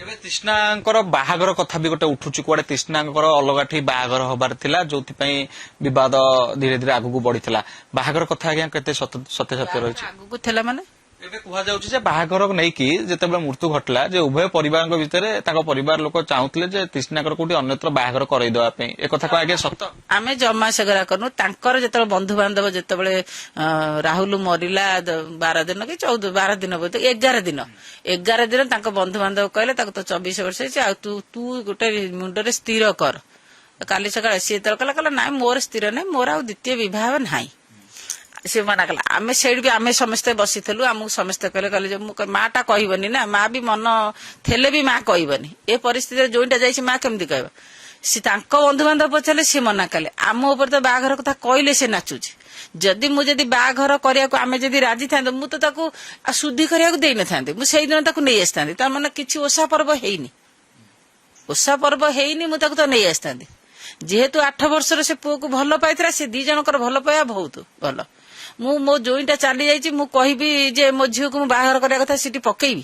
ଏବେ ତୃଷ୍ଣାଙ୍କର ବାହାଘର କଥା ବି ଗୋଟେ ଉଠୁଛି କୁଆଡେ ତୃଷ୍ଣାଙ୍କର ଅଲଗାଠି ବାହାଘର ହବାର ଥିଲା ଯୋଉଥିପାଇଁ ବିବାଦ ଧୀରେ ଧୀରେ ଆଗକୁ ବଢିଥିଲା ବାହାଘର କଥା ଆଜ୍ଞା କେତେ ସତ୍ୟ ରହିଛି ଆଗକୁ ଥିଲା ମାନେ ଏବେ କୁହାଯାଉଛି ଯେ ବାହାଘର ନେଇକି ଯେତେବେଳେ ମୃତ୍ୟୁ ଘଟିଲା ଯେ ଉଭୟ ପରିବାରଙ୍କ ଭିତରେ ତାଙ୍କ ପରିବାର ଲୋକ ଚାହୁଁଥିଲେ ଯେ ତୃଷ୍ଣାଙ୍କର କୋଉଠି ଅନ୍ୟତ୍ର ବାହାଘର କରେଇଦେବା ପାଇଁ ଏକଥା କଣ ଆଜ୍ଞା ସତ ଆମେ ଜମା ସେଗୁରା କରୁନୁ ତାଙ୍କର ଯେତେବେଳେ ବନ୍ଧୁବାନ୍ଧବ ଯେତେବେଳେ ରାହୁଲ ମରିଲା 12 ଦିନ କି 12 ଦିନ ବୋଧେ 11 ଦିନ ତାଙ୍କ ବନ୍ଧୁବାନ୍ଧବ କହିଲେ ତାକୁ ତ 24 ବର୍ଷ ହେଇଛି ଆଉ ତୁ ଗୋଟେ ମୁଣ୍ଡରେ ସ୍ଥିର କର କାଲି ସକାଳେ ସିଏ ଯେତେବେଳେ କହିଲା ନାଇଁ ମୋର ସ୍ଥିର ନାହିଁ ମୋର ଆଉ ଦ୍ୱିତୀୟ ବିବାହ ନାହିଁ ସେ ମନା କଲା ଆମେ ସେଇଠି ବି ଆମେ ସମସ୍ତେ ବସିଥିଲୁ ଆମକୁ ସମସ୍ତେ କହିଲେ ଯେ ମା ଟା କହିବନି ନା ମା ବି ମନ ଥିଲେ ବି ମା କହିବନି ଏ ପରିସ୍ଥିତିରେ ଯୋଉଟା ଯାଇଛି ମା କେମିତି କହିବ ସେ ତାଙ୍କ ବନ୍ଧୁବାନ୍ଧବ ପଚାରିଲେ ସେ ମନା କଲେ ଆମ ଉପରେ ତ ବାହାଘର କଥା କହିଲେ ସେ ନାଚୁଛି ଯଦି ମୁଁ ଯଦି ବାହାଘର କରିବାକୁ ଆମେ ଯଦି ରାଜି ଥାନ୍ତେ ମୁଁ ତ ତାକୁ ଶୁଦ୍ଧି କରିବାକୁ ଦେଇନଥାନ୍ତି ମୁଁ ସେଇଦିନ ତାକୁ ନେଇ ଆସିଥାନ୍ତି ତାର ମାନେ କିଛି ଓଷା ପର୍ବ ହେଇନି ମୁଁ ତାକୁ ତ ନେଇ ଆସିଥାନ୍ତି ଯେହେତୁ 8 ବର୍ଷର ସେ ପୁଅକୁ ଭଲ ପାଇଥିଲା ସେ 2 ଜଣଙ୍କର ଭଲ ପାଇବା ବହୁତ ଭଲ ମୁଁ ମୋ ଜୋଇଁଟା ଚାଲି ଯାଇଛି ମୁଁ କହିବି ଯେ ମୋ ଝିଅକୁ ମୁଁ ବାହାଘର କରିବା କଥା ସେଠି ପକେଇବି